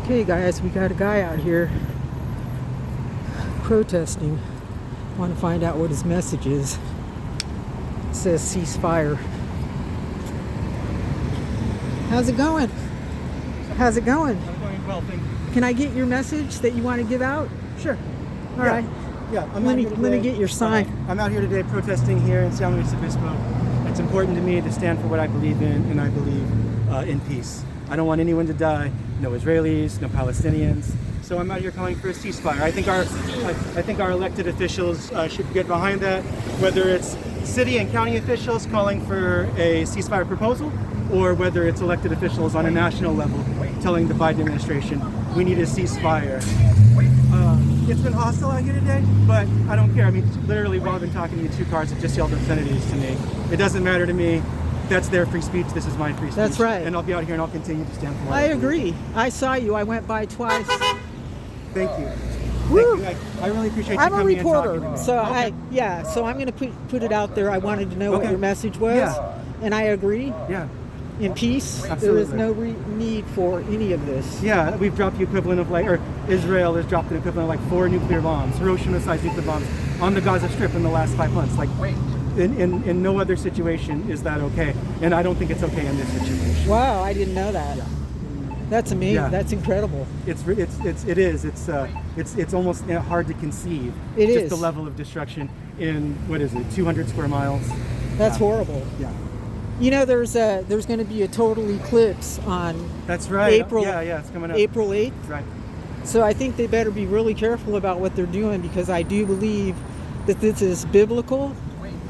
Okay guys, we got a guy out here protesting. Want to find out what his message is. It says ceasefire. How's it going? How's it going? I'm going well, thank you. Can I get your message that you want to give out? Sure. All right. Yeah, Let me get your sign. I'm out here today protesting here in San Luis Obispo. It's important to me to stand for what I believe in, and I believe in peace. I don't want anyone to die, no Israelis, no Palestinians. So I'm out here calling for a ceasefire. I think our elected officials should get behind that, whether it's city and county officials calling for a ceasefire proposal, or whether it's elected officials on a national level telling the Biden administration we need a ceasefire. It's been hostile out here today, but I don't care. I mean, literally while I've been talking to you, two cars have just yelled obscenities to me. It doesn't matter to me. That's their free speech. This is my free speech. That's right. And I'll be out here and I'll continue to stand for it. I agree. I saw you. I went by twice. Thank you. Woo. Thank you. I really appreciate you I'm a coming and talking to reporter, me. so Okay. so I'm going to put it out there. I wanted to know what Okay. your message was, Yeah. and I agree. Yeah. In peace, Absolutely. there is no need for any of this. Yeah, we've dropped the equivalent of or Israel has dropped an equivalent of 4 nuclear bombs, Hiroshima-sized nuclear bombs, on the Gaza Strip in the last 5 months. In no other situation is that okay, and I don't think it's okay in this situation. Wow, I didn't know that. Yeah. That's amazing. Yeah. That's incredible. It's almost hard to conceive. It just is. the level of destruction in 200 square miles. That's Yeah. horrible. Yeah. You know, there's going to be a total eclipse on That's right. April. Yeah, it's coming up. April 8th. Right. So I think they better be really careful about what they're doing, because I do believe that this is biblical,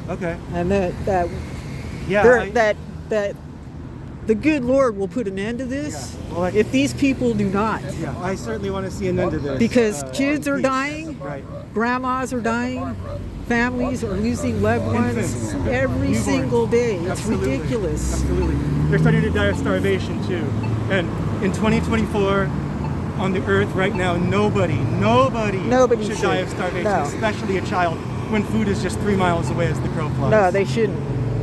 Okay. and that Yeah. that the good Lord will put an end to this, Yeah. Well, if these people do not. Yeah, I certainly want to see an end to this. Because kids in are peace. dying, Right. grandmas are dying, families are losing loved ones Infants. every Newborns. single day. It's Absolutely. ridiculous. Absolutely. They're starting to die of starvation too. And in 2024, on the earth right now, nobody should die of starvation, No. especially a child, when food is just 3 miles away as the crow flies. No, they shouldn't.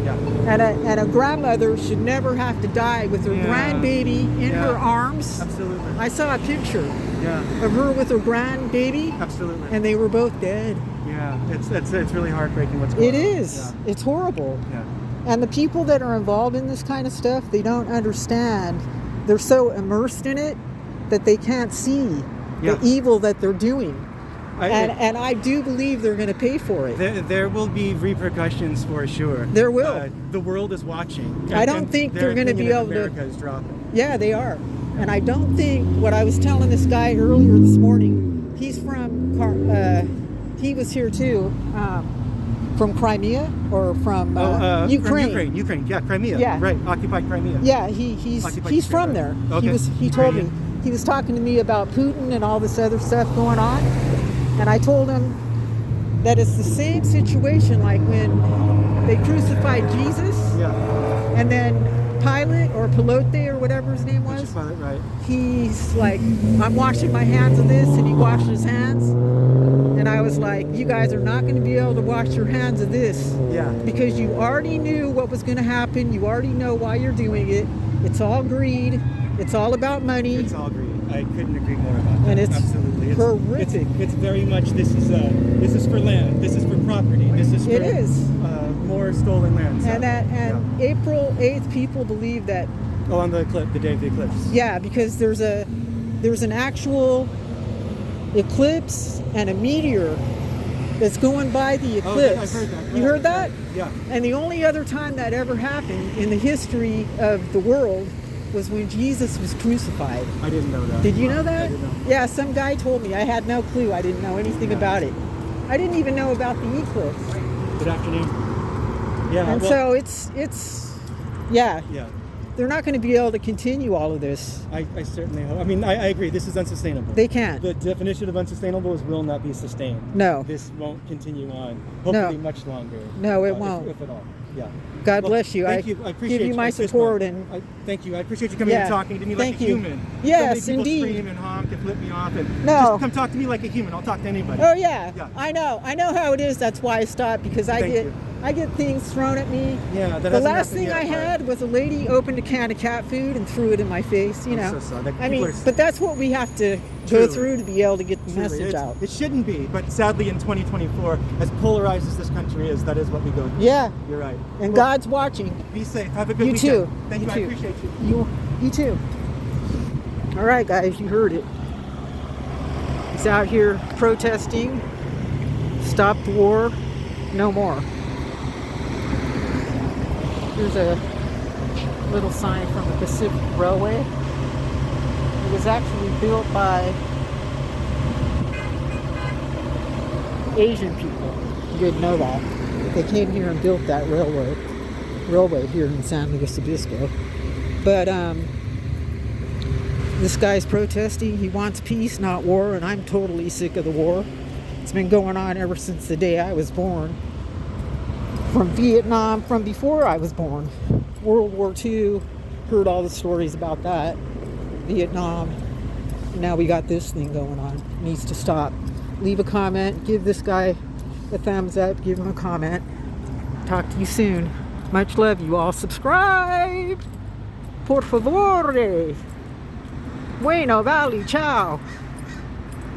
Yeah. And a grandmother should never have to die with her Yeah. grandbaby in Yeah. her arms. Absolutely. I saw a picture Yeah. of her with her grandbaby, Absolutely. and they were both dead. Yeah. It's really heartbreaking what's going It on. is. It's horrible. Yeah. And the people that are involved in this kind of stuff, they don't understand. They're so immersed in it that they can't see Yeah. the evil that they're doing. Yeah. And I do believe they're going to pay for it. There will be repercussions for sure. There will. The world is watching. I don't think their they're gonna be opinion of able to- America is dropping. Yeah, they are. And I don't think, what I was telling this guy earlier this morning, he's from, he was here too, from Crimea or from Ukraine. From Ukraine. Yeah, Crimea. Yeah. Right. Occupied Crimea. Yeah, he's Occupied from Crimea. there. Okay. He told me. Ukrainian. He was talking to me about Putin and all this other stuff going on. And I told him that it's the same situation like when they crucified Jesus, Yeah. and then Pilate or Pelote or whatever his name was, Pilot, right. he's like, I'm washing my hands of this, and he washed his hands. And I was like, you guys are not going to be able to wash your hands of this, Yeah. because you already knew what was going to happen. You already know why you're doing it. It's all greed. It's all about money. It's all greed. I couldn't agree more about that. And it's absolutely horrific. It's very much this is for land. This is for property. This is for It is. More stolen land. So, And April 8th, people believe that, Oh, on the day of the eclipse. yeah, because there's an actual eclipse and a meteor that's going by the eclipse. I've heard that. You heard that? Yeah. And the only other time that ever happened in the history of the world was when Jesus was crucified. I didn't know that. Did you know that? I didn't know. Yeah, some guy told me. I had no clue. I didn't know anything about it. I didn't even know about the eclipse. Good afternoon. Yeah. And so it's Yeah. they're not going to be able to continue all of this. I certainly hope. I mean, I agree. This is unsustainable. They can't. The definition of unsustainable is will not be sustained. No. This won't continue on. Hopefully much longer. No, it won't. If at all. Yeah. God bless you. Thank you. I appreciate give you my support thank you. I appreciate you coming and talking to me like Thank a you. human. Yes, so many people indeed. scream and honk and flip me off and No. just come talk to me like a human. I'll talk to anybody. Oh yeah. Yeah. I know how it is. That's why I stopped, because I Thank get you. I get things thrown at me. Yeah, that The hasn't last happened thing yet, I but- had was a lady opened a can of cat food and threw it in my face. You know, so sorry. Like, I people mean, are- but that's what we have to Truly. go through to be able to get the Truly, message out. It shouldn't be, but sadly in 2024, as polarized as this country is, that is what we go through. Yeah, You're right. and Well, God's watching. be safe. Have a good You weekend. too. Thank you. You I too. appreciate you. You too. All right, guys, you heard it. He's out here protesting. Stop the war. No more. Here's a little sign from the Pacific Railway. It was actually built by Asian people. You didn't know that. They came here and built that railway here in San Luis Obispo. But this guy's protesting. He wants peace, not war, and I'm totally sick of the war. It's been going on ever since the day I was born. From Vietnam, from before I was born. World War II, heard all the stories about that. Vietnam. Now we got this thing going on. It needs to stop. Leave a comment. Give this guy a thumbs up. Give him a comment. Talk to you soon. Much love, you all. Subscribe. Por favor. Bueno, vale, ciao.